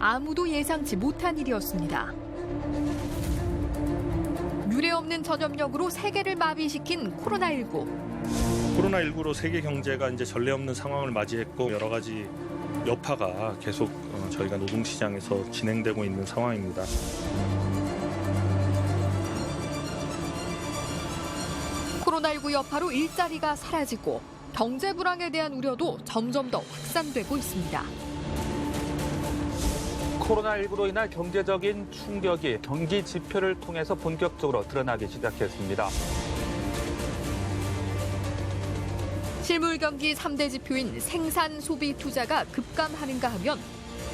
아무도 예상치 못한 일이었습니다. 유례없는 전염력으로 세계를 마비시킨 코로나19. 코로나19로 세계 경제가 이제 전례 없는 상황을 맞이했고 여러 가지 여파가 계속 저희가 노동시장에서 진행되고 있는 상황입니다. 코로나19 여파로 일자리가 사라지고 경제 불황에 대한 우려도 점점 더 확산되고 있습니다. 코로나19로 인한 경제적인 충격이 경기 지표를 통해서 본격적으로 드러나기 시작했습니다. 실물 경기 3대 지표인 생산, 소비, 투자가 급감하는가 하면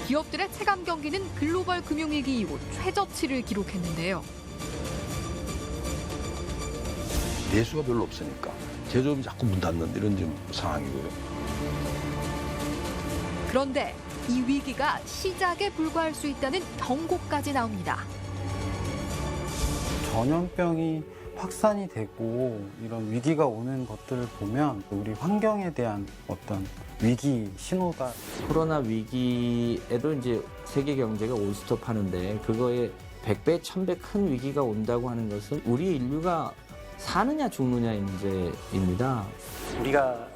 기업들의 체감 경기는 글로벌 금융위기 이후 최저치를 기록했는데요. 내수가 별로 없으니까 제조업이 자꾸 문 닫는 이런 좀 상황이고요. 그런데 이 위기가 시작에 불과할 수 있다는 경고까지 나옵니다. 전염병이 확산이 되고 이런 위기가 오는 것들을 보면 우리 환경에 대한 어떤 위기 신호다. 코로나 위기에도 이제 세계 경제가 올스톱 하는데 그거에 100배, 1000배 큰 위기가 온다고 하는 것은 우리 인류가 사느냐 죽느냐의 문제입니다. 우리가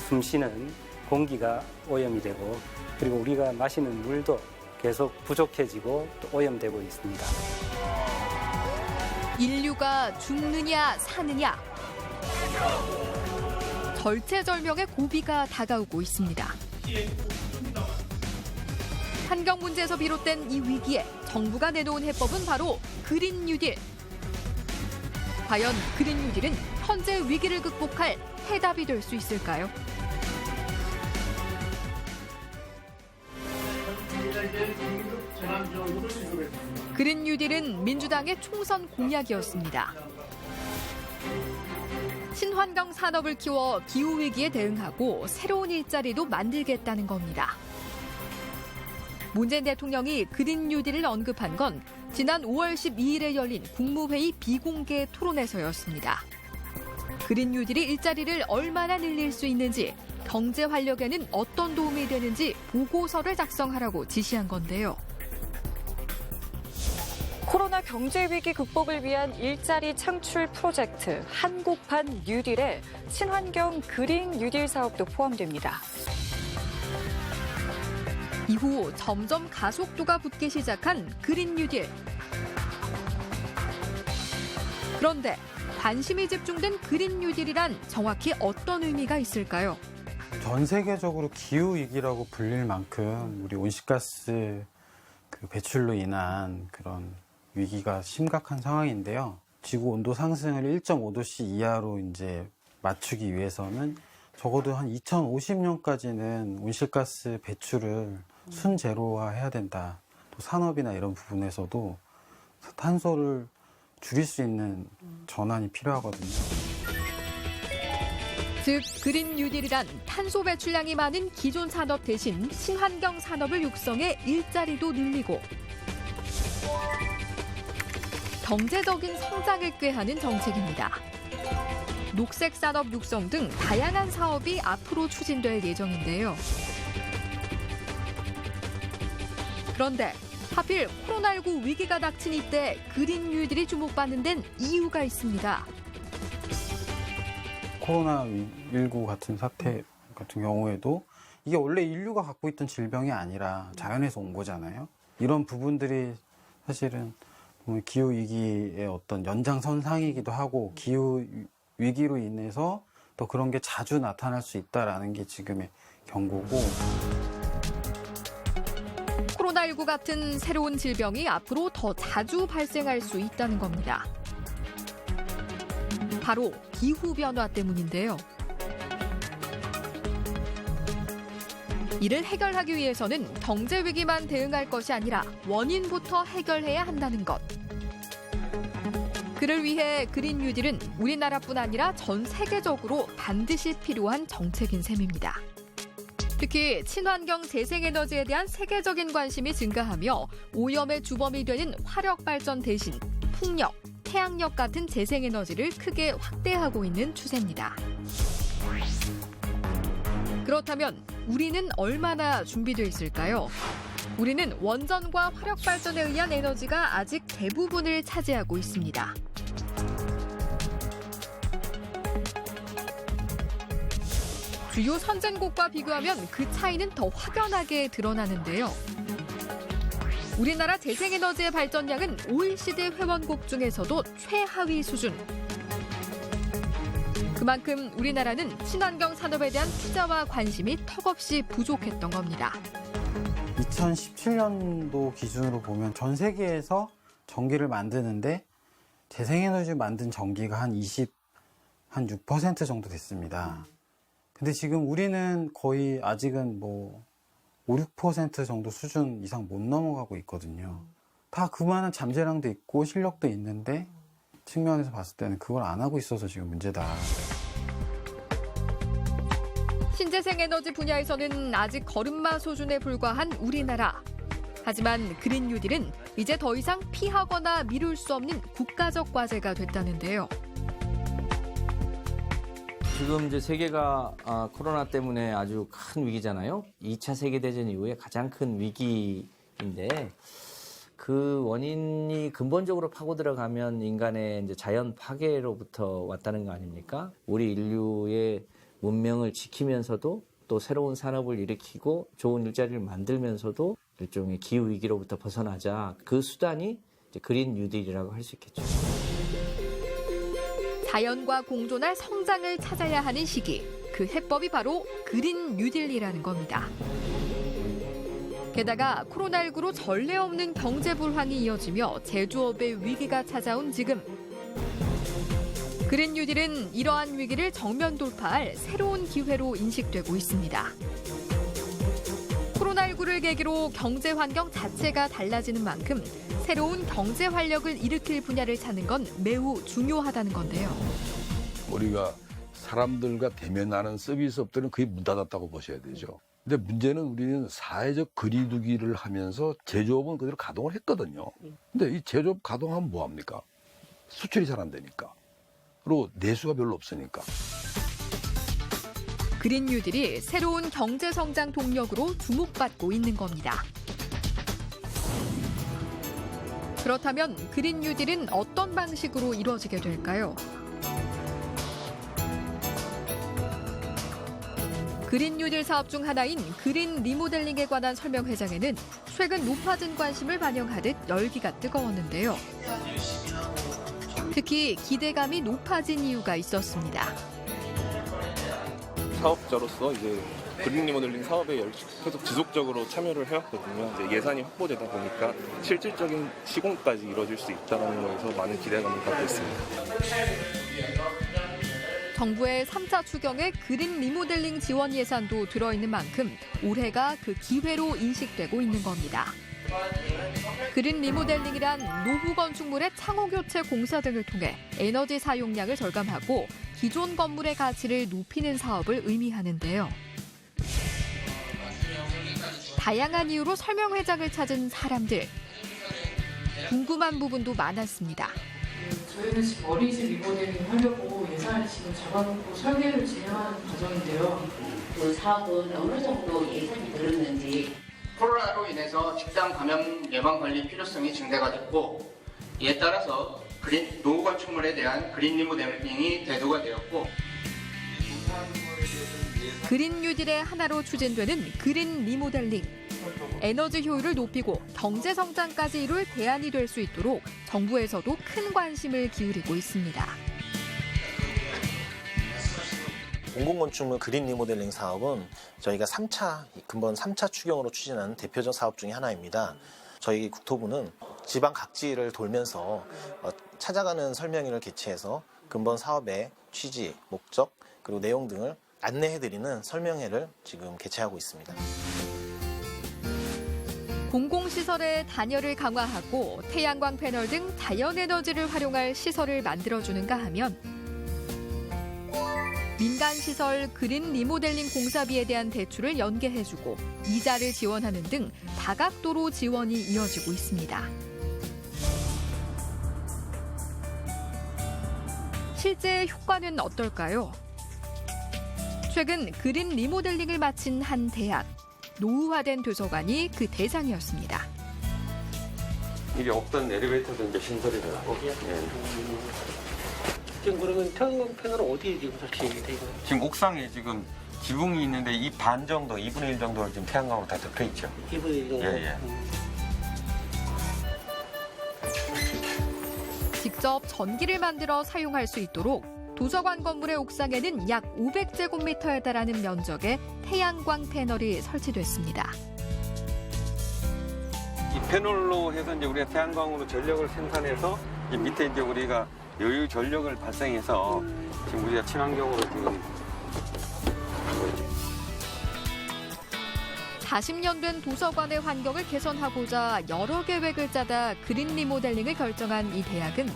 숨쉬는 공기가 오염이 되고 그리고 우리가 마시는 물도 계속 부족해지고 또 오염되고 있습니다. 인류가 죽느냐 사느냐. 절체절명의 고비가 다가오고 있습니다. 환경 문제에서 비롯된 이 위기에 정부가 내놓은 해법은 바로 그린 뉴딜. 과연 그린 뉴딜은 현재 위기를 극복할 해답이 될 수 있을까요? 그린 뉴딜은 민주당의 총선 공약이었습니다. 친환경 산업을 키워 기후위기에 대응하고 새로운 일자리도 만들겠다는 겁니다. 문재인 대통령이 그린 뉴딜을 언급한 건 지난 5월 12일에 열린 국무회의 비공개 토론에서였습니다. 그린 뉴딜이 일자리를 얼마나 늘릴 수 있는지, 경제 활력에는 어떤 도움이 되는지 보고서를 작성하라고 지시한 건데요. 코로나 경제 위기 극복을 위한 일자리 창출 프로젝트 한국판 뉴딜에 친환경 그린 뉴딜 사업도 포함됩니다. 이후 점점 가속도가 붙기 시작한 그린 뉴딜. 그런데 관심이 집중된 그린 뉴딜이란 정확히 어떤 의미가 있을까요? 전 세계적으로 기후 위기라고 불릴 만큼 우리 온실가스 배출로 인한 그런 위기가 심각한 상황인데요. 지구 온도 상승을 1.5도씨 이하로 이제 맞추기 위해서는 적어도 한 2050년까지는 온실가스 배출을 순제로화해야 된다. 또 산업이나 이런 부분에서도 탄소를 줄일 수 있는 전환이 필요하거든요. 즉, 그린 뉴딜이란 탄소 배출량이 많은 기존 산업 대신 친환경 산업을 육성해 일자리도 늘리고 경제적인 성장을 꾀하는 정책입니다. 녹색 산업 육성 등 다양한 사업이 앞으로 추진될 예정인데요. 그런데 하필 코로나19 위기가 닥친 이때 그린 뉴딜이 주목받는 데는 이유가 있습니다. 코로나19 같은 사태 같은 경우에도 이게 원래 인류가 갖고 있던 질병이 아니라 자연에서 온 거잖아요. 이런 부분들이 사실은 기후위기의 어떤 연장선상이기도 하고 기후위기로 인해서 또 그런 게 자주 나타날 수 있다는 게 지금의 경고고. 코로나19 같은 새로운 질병이 앞으로 더 자주 발생할 수 있다는 겁니다. 바로 기후변화 때문인데요. 이를 해결하기 위해서는 경제 위기만 대응할 것이 아니라 원인부터 해결해야 한다는 것. 그를 위해 그린 뉴딜은 우리나라뿐 아니라 전 세계적으로 반드시 필요한 정책인 셈입니다. 특히 친환경 재생에너지에 대한 세계적인 관심이 증가하며 오염의 주범이 되는 화력 발전 대신 풍력, 태양력 같은 재생에너지를 크게 확대하고 있는 추세입니다. 그렇다면 우리는 얼마나 준비되어 있을까요? 우리는 원전과 화력 발전에 의한 에너지가 아직 대부분을 차지하고 있습니다. 주요 선진국과 비교하면 그 차이는 더 확연하게 드러나는데요. 우리나라 재생에너지의 발전량은 OECD 회원국 중에서도 최하위 수준. 그만큼 우리나라는 친환경 산업에 대한 투자와 관심이 턱없이 부족했던 겁니다. 2017년도 기준으로 보면 전 세계에서 전기를 만드는데 재생에너지 만든 전기가 한 6% 정도 됐습니다. 근데 지금 우리는 거의 아직은 5, 6% 정도 수준 이상 못 넘어가고 있거든요. 다 그만한 잠재량도 있고 실력도 있는데 측면에서 봤을 때는 그걸 안 하고 있어서 지금 문제다. 신재생 에너지 분야에서는 아직 걸음마 수준에 불과한 우리나라. 하지만 그린 뉴딜은 이제 더 이상 피하거나 미룰 수 없는 국가적 과제가 됐다는데요. 지금 이제 세계가 코로나 때문에 아주 큰 위기잖아요. 2차 세계대전 이후에 가장 큰 위기인데 그 원인이 근본적으로 파고 들어가면 인간의 이제 자연 파괴로부터 왔다는 거 아닙니까? 우리 인류의 문명을 지키면서도 또 새로운 산업을 일으키고 좋은 일자리를 만들면서도 일종의 기후 위기로부터 벗어나자. 그 수단이 이제 그린 뉴딜이라고 할 수 있겠죠. 자연과 공존할 성장을 찾아야 하는 시기. 그 해법이 바로 그린 뉴딜이라는 겁니다. 게다가 코로나19로 전례 없는 경제 불황이 이어지며 제조업의 위기가 찾아온 지금. 그린 뉴딜은 이러한 위기를 정면 돌파할 새로운 기회로 인식되고 있습니다. 코로나19를 계기로 경제 환경 자체가 달라지는 만큼 새로운 경제 활력을 일으킬 분야를 찾는 건 매우 중요하다는 건데요. 우리가 사람들과 대면하는 서비스업들은 거의 문 닫았다고 보셔야 되죠. 근데 문제는 우리는 사회적 거리두기를 하면서 제조업은 그대로 가동을 했거든요. 근데 이 제조업 가동하면 뭐합니까? 수출이 잘 안 되니까. 그리고 내수가 별로 없으니까. 그린 뉴딜이 새로운 경제 성장 동력으로 주목받고 있는 겁니다. 그렇다면 그린 뉴딜은 어떤 방식으로 이루어지게 될까요? 그린 뉴딜 사업 중 하나인 그린 리모델링에 관한 설명회장에는 최근 높아진 관심을 반영하듯 열기가 뜨거웠는데요. 특히 기대감이 높아진 이유가 있었습니다. 사업자로서 이제 그린 리모델링 사업에 계속 지속적으로 참여를 해왔거든요. 이제 예산이 확보되다 보니까 실질적인 시공까지 이루어질 수 있다는 거에서 많은 기대감을 갖고 있습니다. 정부의 3차 추경에 그린 리모델링 지원 예산도 들어있는 만큼 올해가 그 기회로 인식되고 있는 겁니다. 그린 리모델링이란 노후 건축물의 창호 교체 공사 등을 통해 에너지 사용량을 절감하고 기존 건물의 가치를 높이는 사업을 의미하는데요. 다양한 이유로 설명회장을 찾은 사람들. 궁금한 부분도 많았습니다. 저희는 지금 어린이집 리모델링 하려고 예산을 지금 잡아놓고 설계를 진행하는 과정인데요. 그 사업은 어느 정도 예산이 들었는지. 코로나로 인해서 집단 감염 예방 관리 필요성이 증대가 됐고, 이에 따라서 노후 건축물에 대한 그린 리모델링이 대두가 되었고, 그린 뉴딜의 하나로 추진되는 그린 리모델링. 에너지 효율을 높이고 경제 성장까지 이룰 대안이 될 수 있도록 정부에서도 큰 관심을 기울이고 있습니다. 공공건축물 그린 리모델링 사업은 저희가 근본 3차 추경으로 추진하는 대표적 사업 중에 하나입니다. 저희 국토부는 지방 각지를 돌면서 찾아가는 설명회를 개최해서 근본 사업의 취지, 목적, 그리고 내용 등을 안내해드리는 설명회를 지금 개최하고 있습니다. 공공시설의 단열을 강화하고 태양광 패널 등 자연에너지를 활용할 시설을 만들어주는가 하면 민간시설 그린 리모델링 공사비에 대한 대출을 연계해주고 이자를 지원하는 등 다각도로 지원이 이어지고 있습니다. 실제 효과는 어떨까요? 최근 그린 리모델링을 마친 한 대학. 노후화된 도서관이 그 대상이었습니다. 이게 없던 엘리베이터도 이제 신설이더라고. 지금 그러면 태양광 패널은 어디에 지금 설치되어 있나요? 지금 옥상에 지금 지붕이 있는데 이 반 정도, 2분의 1 정도가 지금 태양광으로 다 덮여 있죠. 2분의 1 정도? 예. 직접 전기를 만들어 사용할 수 있도록 도서관 건물의 옥상에는 약 500제곱미터에 달하는 면적의 태양광 패널이 설치됐습니다. 이 패널로 해서 이제 우리가 태양광으로 전력을 생산해서 이 밑에 이제 우리가 여유 전력을 발생해서 지금 우리가 친환경으로 지금 40년 된 도서관의 환경을 개선하고자 여러 계획을 짜다 그린 리모델링을 결정한 이 대학은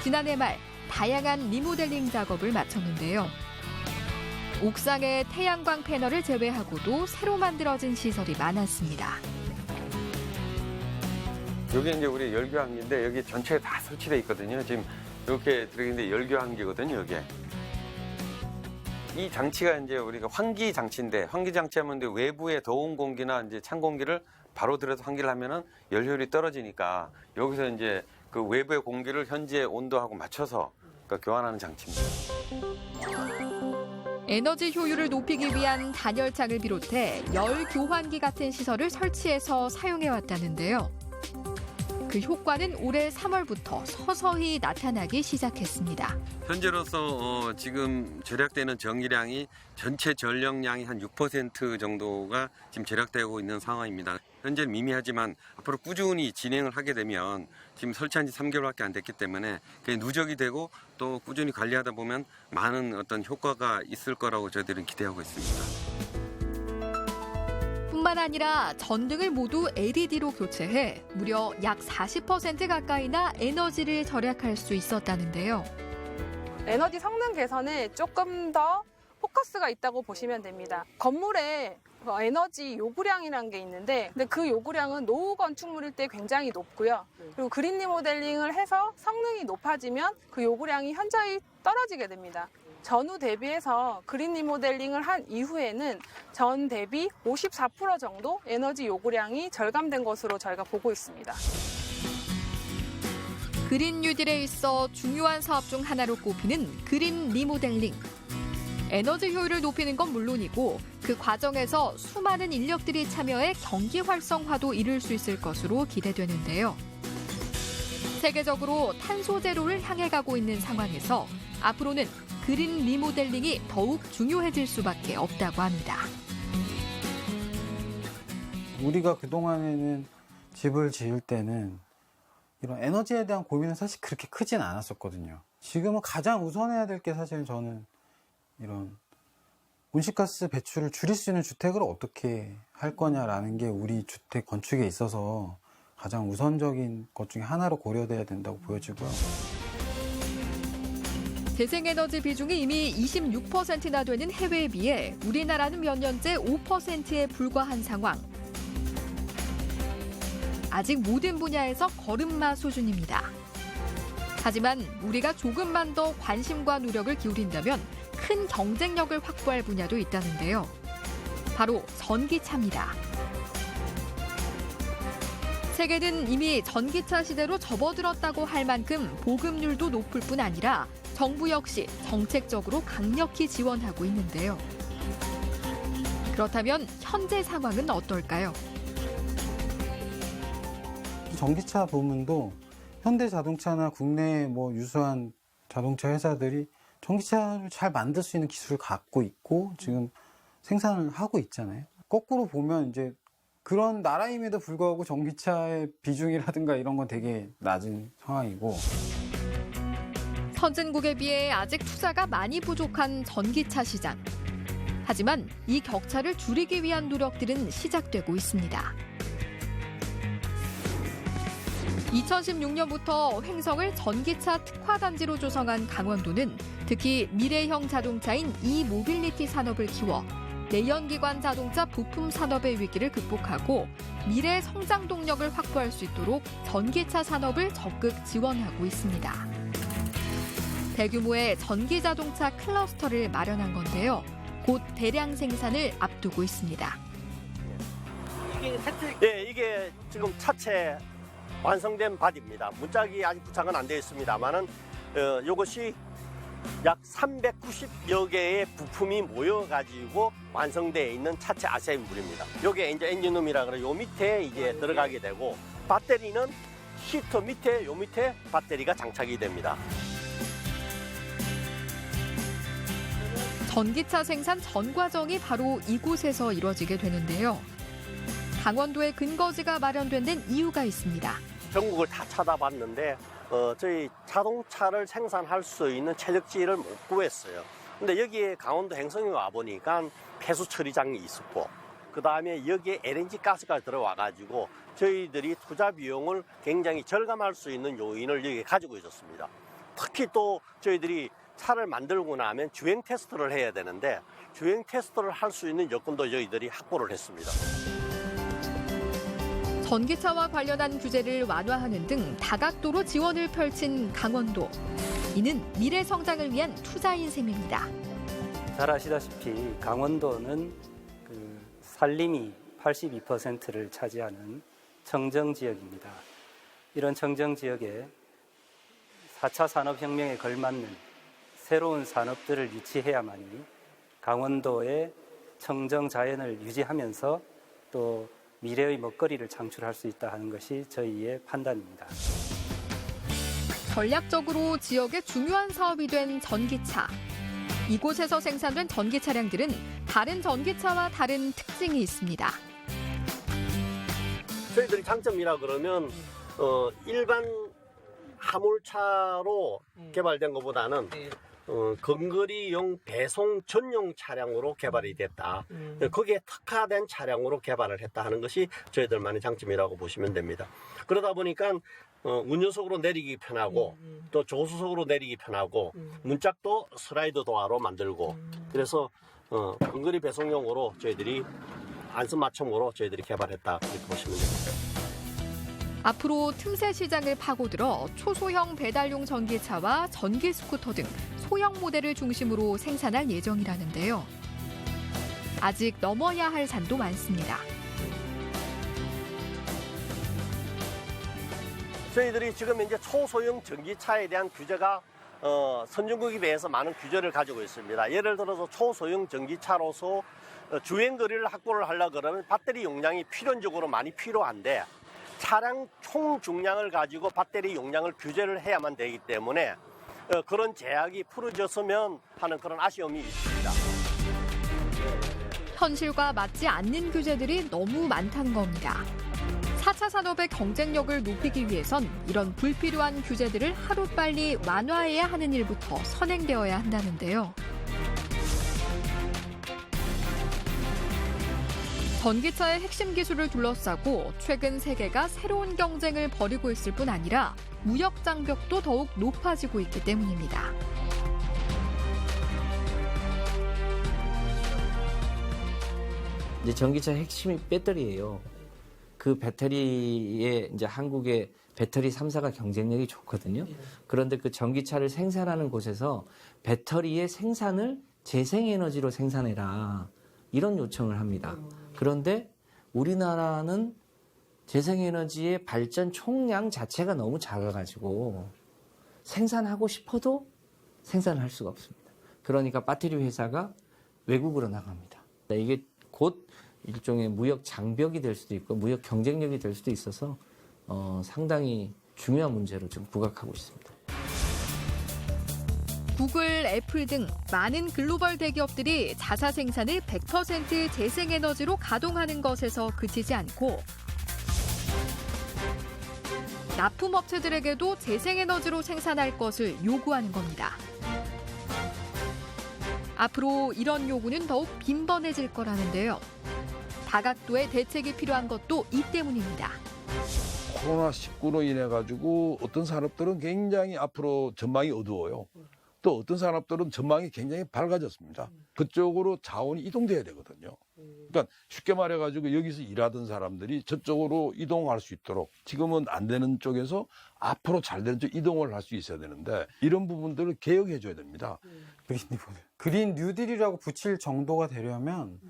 지난해 말 다양한 리모델링 작업을 마쳤는데요. 옥상의 태양광 패널을 제외하고도 새로 만들어진 시설이 많았습니다. 여기 이제 우리 열교환기인데 여기 전체에 다 설치되어 있거든요. 지금 이렇게 들어있는데 열교환기거든요, 여기에. 이 장치가 이제 우리가 환기 장치인데, 환기 장치 하면 이제 외부의 더운 공기나 이제 찬 공기를 바로 들여서 환기를 하면은 열효율이 떨어지니까 여기서 이제 그 외부의 공기를 현지의 온도하고 맞춰서 그러니까 교환하는 장치입니다. 에너지 효율을 높이기 위한 단열창을 비롯해 열 교환기 같은 시설을 설치해서 사용해왔다는데요. 그 효과는 올해 3월부터 서서히 나타나기 시작했습니다. 현재로서 지금 절약되는 전기량이 전체 전력량이 한 6% 정도가 지금 절약되고 있는 상황입니다. 현재는 미미하지만 앞으로 꾸준히 진행을 하게 되면 지금 설치한 지 3개월밖에 안 됐기 때문에 그게 누적이 되고 또 꾸준히 관리하다 보면 많은 어떤 효과가 있을 거라고 저희들은 기대하고 있습니다. 뿐만 아니라 전등을 모두 LED로 교체해 무려 약 40% 가까이나 에너지를 절약할 수 있었다는데요. 에너지 성능 개선에 조금 더 포커스가 있다고 보시면 됩니다. 건물에 에너지 요구량이라는 게 있는데 근데 그 요구량은 노후 건축물일 때 굉장히 높고요. 그리고 그린 리모델링을 해서 성능이 높아지면 그 요구량이 현저히 떨어지게 됩니다. 전후 대비해서 그린 리모델링을 한 이후에는 전 대비 54% 정도 에너지 요구량이 절감된 것으로 저희가 보고 있습니다. 그린 뉴딜에 있어 중요한 사업 중 하나로 꼽히는 그린 리모델링. 에너지 효율을 높이는 건 물론이고 그 과정에서 수많은 인력들이 참여해 경기 활성화도 이룰 수 있을 것으로 기대되는데요. 세계적으로 탄소 제로를 향해 가고 있는 상황에서 앞으로는 그린 리모델링이 더욱 중요해질 수밖에 없다고 합니다. 우리가 그동안에는 집을 지을 때는 이런 에너지에 대한 고민은 사실 그렇게 크진 않았었거든요. 지금은 가장 우선해야 될 게 사실 저는 이런 온실가스 배출을 줄일 수 있는 주택을 어떻게 할 거냐라는 게 우리 주택 건축에 있어서 가장 우선적인 것 중에 하나로 고려돼야 된다고 보여지고요. 재생에너지 비중이 이미 26%나 되는 해외에 비해 우리나라는 몇 년째 5%에 불과한 상황. 아직 모든 분야에서 걸음마 수준입니다. 하지만 우리가 조금만 더 관심과 노력을 기울인다면 큰 경쟁력을 확보할 분야도 있다는데요. 바로 전기차입니다. 세계는 이미 전기차 시대로 접어들었다고 할 만큼 보급률도 높을 뿐 아니라 정부 역시 정책적으로 강력히 지원하고 있는데요. 그렇다면 현재 상황은 어떨까요? 전기차 부문도 현대자동차나 국내 유수한 자동차 회사들이 전기차를 잘 만들 수 있는 기술을 갖고 있고 지금 생산을 하고 있잖아요. 거꾸로 보면 이제 그런 나라임에도 불구하고 전기차의 비중이라든가 이런 건 되게 낮은 상황이고. 선진국에 비해 아직 투자가 많이 부족한 전기차 시장. 하지만 이 격차를 줄이기 위한 노력들은 시작되고 있습니다. 2016년부터 횡성을 전기차 특화단지로 조성한 강원도는 특히 미래형 자동차인 이모빌리티 산업을 키워 내연기관 자동차 부품 산업의 위기를 극복하고 미래 성장 동력을 확보할 수 있도록 전기차 산업을 적극 지원하고 있습니다. 대규모의 전기자동차 클러스터를 마련한 건데요. 곧 대량 생산을 앞두고 있습니다. 이게 세트. 네, 이게 지금 차체 완성된 바디입니다. 문짝이 아직 부착은 안 되어 있습니다만은 이것이 약 390여 개의 부품이 모여가지고 완성되어 있는 차체 아셈블입니다. 이게 이제 엔진룸이라 그래. 요 밑에 이제 들어가게 되고 배터리는 시트 밑에 요 밑에 배터리가 장착이 됩니다. 전기차 생산 전 과정이 바로 이곳에서 이루어지게 되는데요. 강원도에 근거지가 마련된 데는 이유가 있습니다. 전국을 다 찾아봤는데 저희 자동차를 생산할 수 있는 채적지를 못 구했어요. 근데 여기에 강원도 행성에 와보니까 폐수 처리장이 있었고 그 다음에 여기에 LNG 가스가 들어와가지고 저희들이 투자 비용을 굉장히 절감할 수 있는 요인을 여기에 가지고 있었습니다. 특히 또 저희들이 차를 만들고 나면 주행 테스트를 해야 되는데 주행 테스트를 할 수 있는 여건도 저희들이 확보를 했습니다. 전기차와 관련한 규제를 완화하는 등 다각도로 지원을 펼친 강원도. 이는 미래 성장을 위한 투자인 셈입니다. 잘 아시다시피 강원도는 산림이 82%를 차지하는 청정지역입니다. 이런 청정지역에 4차 산업혁명에 걸맞는 새로운 산업들을 유치해야만이 강원도의 청정자연을 유지하면서 또 미래의 먹거리를 창출할 수 있다 하는 것이 저희의 판단입니다. 전략적으로 지역의 중요한 사업이 된 전기차. 이곳에서 생산된 전기 차량들은 다른 전기차와 다른 특징이 있습니다. 저희들이 장점이라 그러면 일반 화물차로 개발된 것보다는 근거리용 배송 전용 차량으로 개발이 됐다. 거기에 특화된 차량으로 개발을 했다 하는 것이 저희들만의 장점이라고 보시면 됩니다. 그러다 보니까 운전석으로 내리기 편하고 또 조수석으로 내리기 편하고 문짝도 슬라이드 도어로 만들고 그래서 근거리 배송용으로 저희들이 안성맞춤으로 저희들이 개발했다 그렇게 보시면 됩니다. 앞으로 틈새 시장을 파고들어 초소형 배달용 전기차와 전기 스쿠터 등 소형 모델을 중심으로 생산할 예정이라는데요. 아직 넘어야 할 산도 많습니다. 저희들이 지금 이제 초소형 전기차에 대한 규제가 선진국에 비해서 많은 규제를 가지고 있습니다. 예를 들어서 초소형 전기차로서 주행거리를 확보를 하려고 그러면 배터리 용량이 필연적으로 많이 필요한데 차량 총 중량을 가지고 배터리 용량을 규제를 해야만 되기 때문에 그런 제약이 풀어졌으면 하는 그런 아쉬움이 있습니다. 현실과 맞지 않는 규제들이 너무 많다는 겁니다. 4차 산업의 경쟁력을 높이기 위해선 이런 불필요한 규제들을 하루빨리 완화해야 하는 일부터 선행되어야 한다는데요. 전기차의 핵심 기술을 둘러싸고 최근 세계가 새로운 경쟁을 벌이고 있을 뿐 아니라 무역 장벽도 더욱 높아지고 있기 때문입니다. 이제 전기차의 핵심이 배터리예요. 그 배터리에 이제 한국의 배터리 3사가 경쟁력이 좋거든요. 그런데 그 전기차를 생산하는 곳에서 배터리의 생산을 재생에너지로 생산해라. 이런 요청을 합니다. 그런데 우리나라는 재생에너지의 발전 총량 자체가 너무 작아가지고 생산하고 싶어도 생산할 수가 없습니다. 그러니까 배터리 회사가 외국으로 나갑니다. 이게 곧 일종의 무역 장벽이 될 수도 있고 무역 경쟁력이 될 수도 있어서 상당히 중요한 문제로 지금 부각하고 있습니다. 구글, 애플 등 많은 글로벌 대기업들이 자사 생산을 100% 재생에너지로 가동하는 것에서 그치지 않고 납품업체들에게도 재생에너지로 생산할 것을 요구하는 겁니다. 앞으로 이런 요구는 더욱 빈번해질 거라는데요. 다각도의 대책이 필요한 것도 이 때문입니다. 코로나19로 인해 가지고 어떤 산업들은 굉장히 앞으로 전망이 어두워요. 또 어떤 산업들은 전망이 굉장히 밝아졌습니다. 그쪽으로 자원이 이동돼야 되거든요. 그러니까 쉽게 말해가지고 여기서 일하던 사람들이 저쪽으로 이동할 수 있도록 지금은 안 되는 쪽에서 앞으로 잘 되는 쪽 이동을 할 수 있어야 되는데 이런 부분들을 개혁해 줘야 됩니다. 그린 뉴딜이라고 붙일 정도가 되려면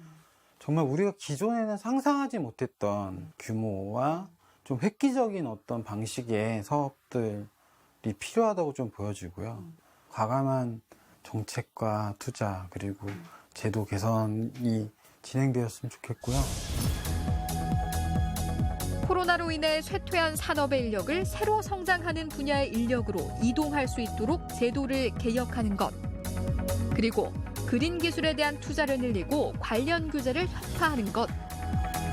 정말 우리가 기존에는 상상하지 못했던 규모와 좀 획기적인 어떤 방식의 사업들이 필요하다고 좀 보여지고요. 과감한 정책과 투자 그리고 제도 개선이 진행되었으면 좋겠고요. 코로나로 인해 쇠퇴한 산업의 인력을 새로 성장하는 분야의 인력으로 이동할 수 있도록 제도를 개혁하는 것. 그리고 그린 기술에 대한 투자를 늘리고 관련 규제를 혁파하는 것.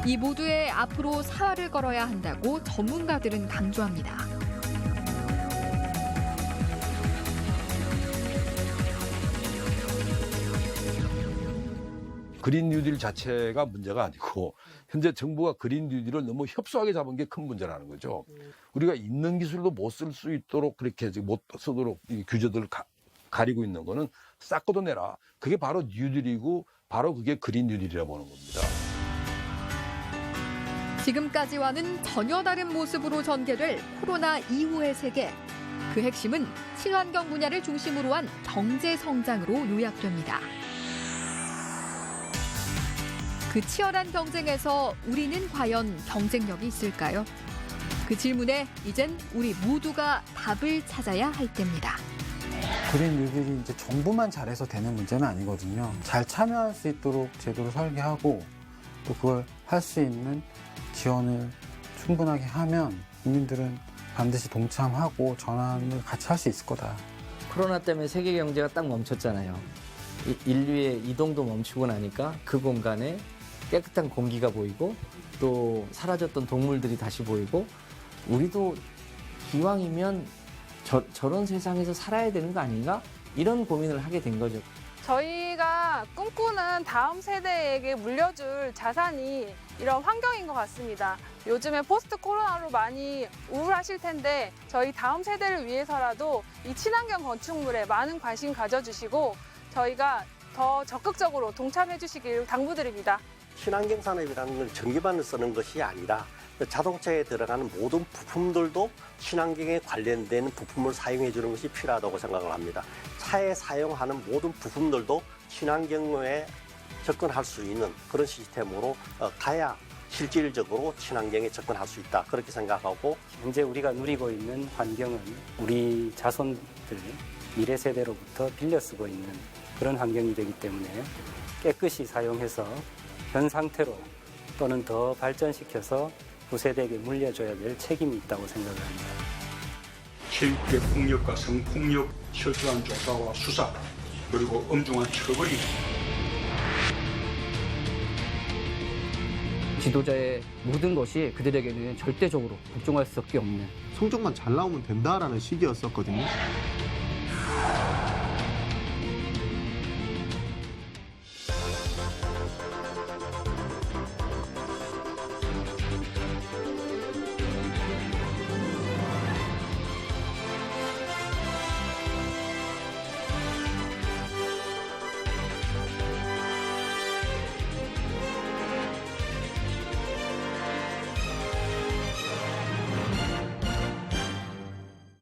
이 모두에 앞으로 사활을 걸어야 한다고 전문가들은 강조합니다. 그린 뉴딜 자체가 문제가 아니고 현재 정부가 그린 뉴딜을 너무 협소하게 잡은 게 큰 문제라는 거죠. 우리가 있는 기술도 못 쓸 수 있도록 그렇게 못 쓰도록 이 규제들을 가리고 있는 거는 싹 걷어내라. 그게 바로 뉴딜이고 바로 그게 그린 뉴딜이라고 보는 겁니다. 지금까지와는 전혀 다른 모습으로 전개될 코로나 이후의 세계. 그 핵심은 친환경 분야를 중심으로 한 경제 성장으로 요약됩니다. 그 치열한 경쟁에서 우리는 과연 경쟁력이 있을까요? 그 질문에 이젠 우리 모두가 답을 찾아야 할 때입니다. 그린 뉴딜이 이제 정부만 잘해서 되는 문제는 아니거든요. 잘 참여할 수 있도록 제도를 설계하고 또 그걸 할 수 있는 지원을 충분하게 하면 국민들은 반드시 동참하고 전환을 같이 할 수 있을 거다. 코로나 때문에 세계 경제가 딱 멈췄잖아요. 인류의 이동도 멈추고 나니까 그 공간에 깨끗한 공기가 보이고 또 사라졌던 동물들이 다시 보이고 우리도 기왕이면 저런 세상에서 살아야 되는 거 아닌가? 이런 고민을 하게 된 거죠. 저희가 꿈꾸는 다음 세대에게 물려줄 자산이 이런 환경인 것 같습니다. 요즘에 포스트 코로나로 많이 우울하실 텐데 저희 다음 세대를 위해서라도 이 친환경 건축물에 많은 관심 가져주시고 저희가 더 적극적으로 동참해 주시길 당부드립니다. 친환경 산업이라는 건 전기만을 쓰는 것이 아니라 자동차에 들어가는 모든 부품들도 친환경에 관련된 부품을 사용해 주는 것이 필요하다고 생각을 합니다. 차에 사용하는 모든 부품들도 친환경에 접근할 수 있는 그런 시스템으로 가야 실질적으로 친환경에 접근할 수 있다. 그렇게 생각하고 현재 우리가 누리고 있는 환경은 우리 자손들, 미래 세대로부터 빌려 쓰고 있는 그런 환경이 되기 때문에 깨끗이 사용해서 현 상태로 또는 더 발전시켜서 후세대에게 물려줘야 될 책임이 있다고 생각을 합니다. 체육계 폭력과 성폭력, 철저한 조사와 수사, 그리고 엄중한 처벌이 지도자의 모든 것이 그들에게는 절대적으로 복종할 수밖에 없는 성적만 잘 나오면 된다라는 시기였었거든요.